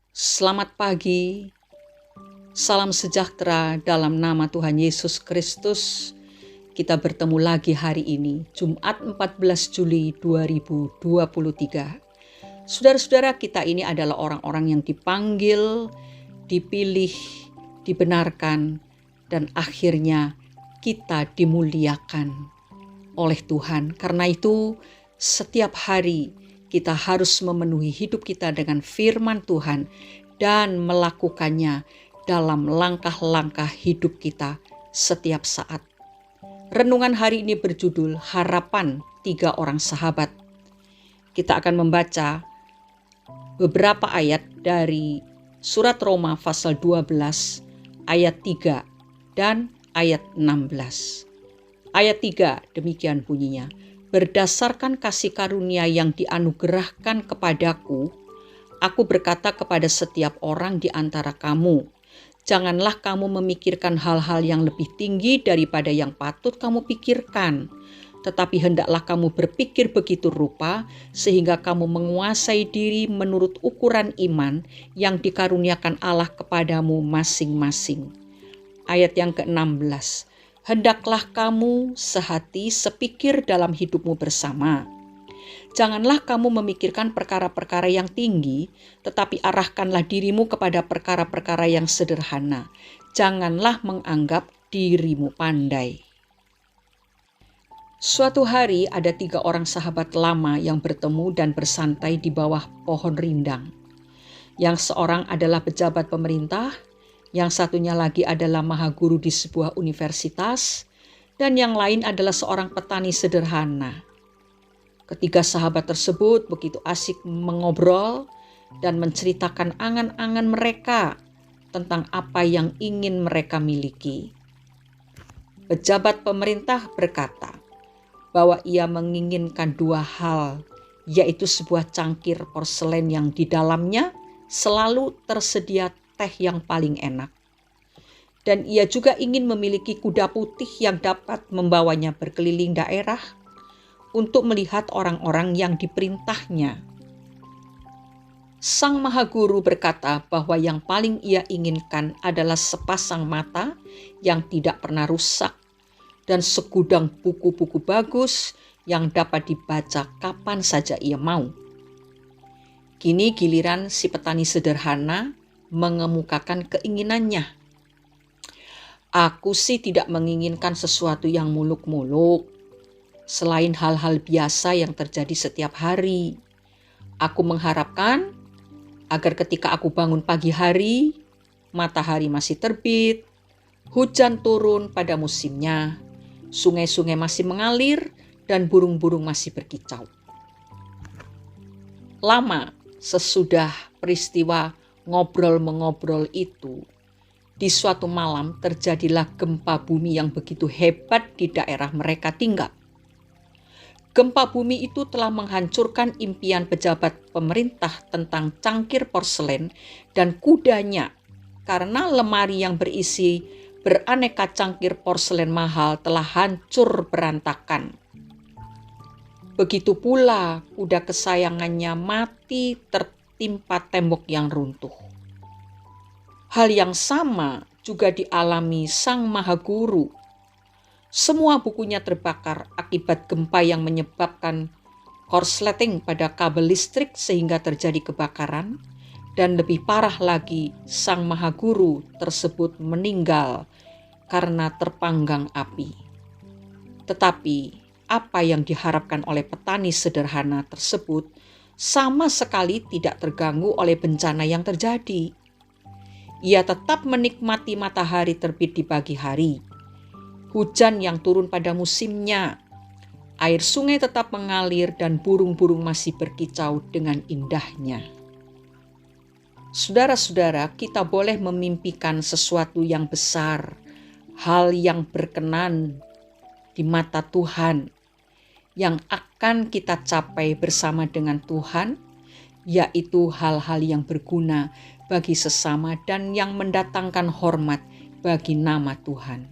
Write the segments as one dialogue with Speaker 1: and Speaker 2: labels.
Speaker 1: Selamat pagi, salam sejahtera dalam nama Tuhan Yesus Kristus. Kita bertemu lagi hari ini, Jumat 14 Juli 2023. Saudara-saudara, kita ini adalah orang-orang yang dipanggil, dipilih, dibenarkan, dan akhirnya kita dimuliakan oleh Tuhan. Karena itu, setiap hari kita harus memenuhi hidup kita dengan firman Tuhan dan melakukannya dalam langkah-langkah hidup kita setiap saat. Renungan hari ini berjudul Harapan 3 Orang Sahabat. Kita akan membaca beberapa ayat dari surat Roma pasal 12 ayat 3 dan ayat 16. Ayat 3 demikian bunyinya. Berdasarkan kasih karunia yang dianugerahkan kepadaku, aku berkata kepada setiap orang di antara kamu, janganlah kamu memikirkan hal-hal yang lebih tinggi daripada yang patut kamu pikirkan, tetapi hendaklah kamu berpikir begitu rupa sehingga kamu menguasai diri menurut ukuran iman yang dikaruniakan Allah kepadamu masing-masing. Ayat yang ke-16. Hendaklah kamu sehati sepikir dalam hidupmu bersama. Janganlah kamu memikirkan perkara-perkara yang tinggi, tetapi arahkanlah dirimu kepada perkara-perkara yang sederhana. Janganlah menganggap dirimu pandai. Suatu hari ada 3 orang sahabat lama yang bertemu dan bersantai di bawah pohon rindang. Yang seorang adalah pejabat pemerintah, yang satunya lagi adalah maha guru di sebuah universitas, dan yang lain adalah seorang petani sederhana. Ketiga sahabat tersebut begitu asik mengobrol dan menceritakan angan-angan mereka tentang apa yang ingin mereka miliki. Pejabat pemerintah berkata bahwa ia menginginkan 2 hal, yaitu sebuah cangkir porselen yang di dalamnya selalu tersedia teh yang paling enak. Dan ia juga ingin memiliki kuda putih yang dapat membawanya berkeliling daerah untuk melihat orang-orang yang diperintahnya. Sang Maha Guru berkata bahwa yang paling ia inginkan adalah sepasang mata yang tidak pernah rusak dan segudang buku-buku bagus yang dapat dibaca kapan saja ia mau. Kini giliran si petani sederhana mengemukakan keinginannya. Aku sih tidak menginginkan sesuatu yang muluk-muluk, selain hal-hal biasa yang terjadi setiap hari. Aku mengharapkan agar ketika aku bangun pagi hari, matahari masih terbit, hujan turun pada musimnya, sungai-sungai masih mengalir, dan burung-burung masih berkicau. Lama sesudah peristiwa ngobrol-mengobrol itu, di suatu malam terjadilah gempa bumi yang begitu hebat di daerah mereka tinggal. Gempa bumi itu telah menghancurkan impian pejabat pemerintah tentang cangkir porselen dan kudanya, karena lemari yang berisi beraneka cangkir porselen mahal telah hancur berantakan. Begitu pula kuda kesayangannya mati tertimpa tembok yang runtuh. Hal yang sama juga dialami Sang Maha Guru. Semua bukunya terbakar akibat gempa yang menyebabkan korsleting pada kabel listrik sehingga terjadi kebakaran, dan lebih parah lagi Sang Maha Guru tersebut meninggal karena terpanggang api. Tetapi apa yang diharapkan oleh petani sederhana tersebut sama sekali tidak terganggu oleh bencana yang terjadi. Ia tetap menikmati matahari terbit di pagi hari, hujan yang turun pada musimnya, air sungai tetap mengalir dan burung-burung masih berkicau dengan indahnya. Saudara-saudara, kita boleh memimpikan sesuatu yang besar, hal yang berkenan di mata Tuhan, yang akan kita capai bersama dengan Tuhan, yaitu hal-hal yang berguna bagi sesama dan yang mendatangkan hormat bagi nama Tuhan.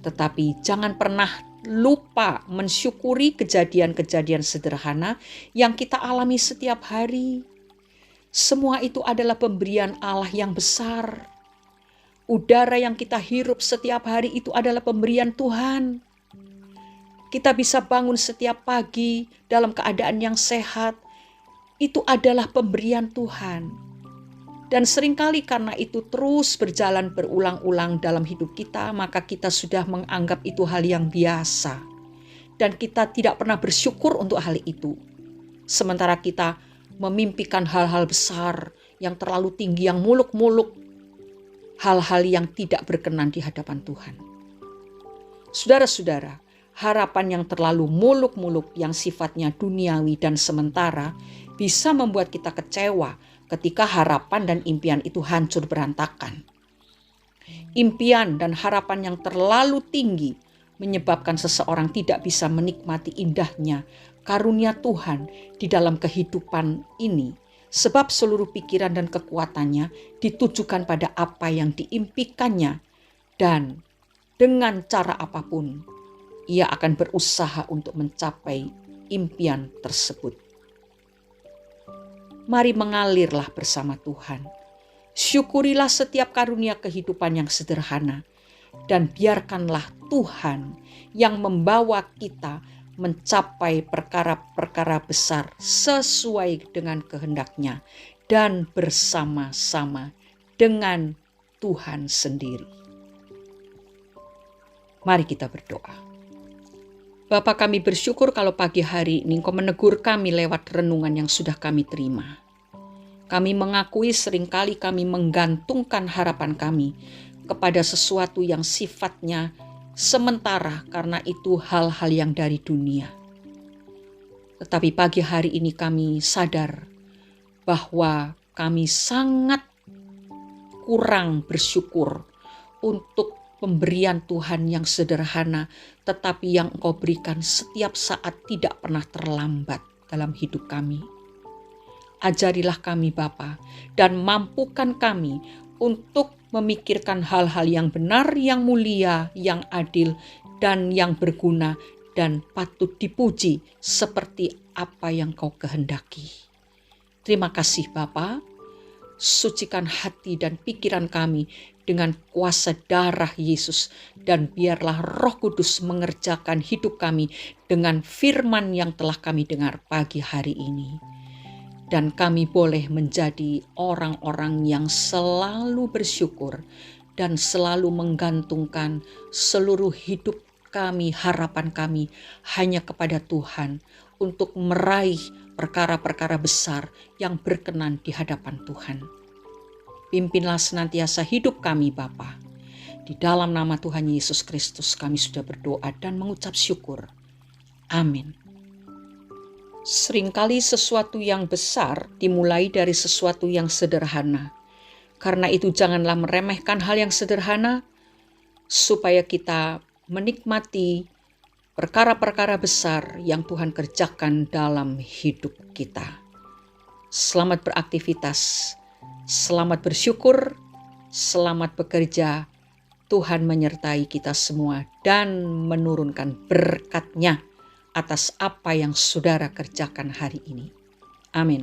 Speaker 1: Tetapi jangan pernah lupa mensyukuri kejadian-kejadian sederhana yang kita alami setiap hari. Semua itu adalah pemberian Allah yang besar. Udara yang kita hirup setiap hari itu adalah pemberian Tuhan. Kita bisa bangun setiap pagi dalam keadaan yang sehat. Itu adalah pemberian Tuhan. Dan seringkali karena itu terus berjalan berulang-ulang dalam hidup kita, maka kita sudah menganggap itu hal yang biasa. Dan kita tidak pernah bersyukur untuk hal itu. Sementara kita memimpikan hal-hal besar yang terlalu tinggi, yang muluk-muluk. Hal-hal yang tidak berkenan di hadapan Tuhan. Saudara-saudara, harapan yang terlalu muluk-muluk yang sifatnya duniawi dan sementara bisa membuat kita kecewa ketika harapan dan impian itu hancur berantakan. Impian dan harapan yang terlalu tinggi menyebabkan seseorang tidak bisa menikmati indahnya karunia Tuhan di dalam kehidupan ini, sebab seluruh pikiran dan kekuatannya ditujukan pada apa yang diimpikannya, dan dengan cara apapun ia akan berusaha untuk mencapai impian tersebut. Mari mengalirlah bersama Tuhan. Syukurilah setiap karunia kehidupan yang sederhana, dan biarkanlah Tuhan yang membawa kita mencapai perkara-perkara besar sesuai dengan kehendak-Nya dan bersama-sama dengan Tuhan sendiri. Mari kita berdoa. Bapa, kami bersyukur kalau pagi hari ini Engkau menegur kami lewat renungan yang sudah kami terima. Kami mengakui seringkali kami menggantungkan harapan kami kepada sesuatu yang sifatnya sementara karena itu hal-hal yang dari dunia. Tetapi pagi hari ini kami sadar bahwa kami sangat kurang bersyukur untuk pemberian Tuhan yang sederhana, tetapi yang Engkau berikan setiap saat tidak pernah terlambat dalam hidup kami. Ajarilah kami Bapa, dan mampukan kami untuk memikirkan hal-hal yang benar, yang mulia, yang adil, dan yang berguna, dan patut dipuji seperti apa yang Kau kehendaki. Terima kasih Bapa. Sucikan hati dan pikiran kami dengan kuasa darah Yesus, dan biarlah Roh Kudus mengerjakan hidup kami dengan firman yang telah kami dengar pagi hari ini. Dan kami boleh menjadi orang-orang yang selalu bersyukur dan selalu menggantungkan seluruh hidup kami, harapan kami hanya kepada Tuhan untuk meraih perkara-perkara besar yang berkenan di hadapan Tuhan. Pimpinlah senantiasa hidup kami Bapa. Di dalam nama Tuhan Yesus Kristus kami sudah berdoa dan mengucap syukur. Amin. Seringkali sesuatu yang besar dimulai dari sesuatu yang sederhana. Karena itu janganlah meremehkan hal yang sederhana, supaya kita menikmati perkara-perkara besar yang Tuhan kerjakan dalam hidup kita. Selamat beraktivitas, selamat bersyukur, selamat bekerja. Tuhan menyertai kita semua dan menurunkan berkat-Nya atas apa yang saudara kerjakan hari ini. Amin.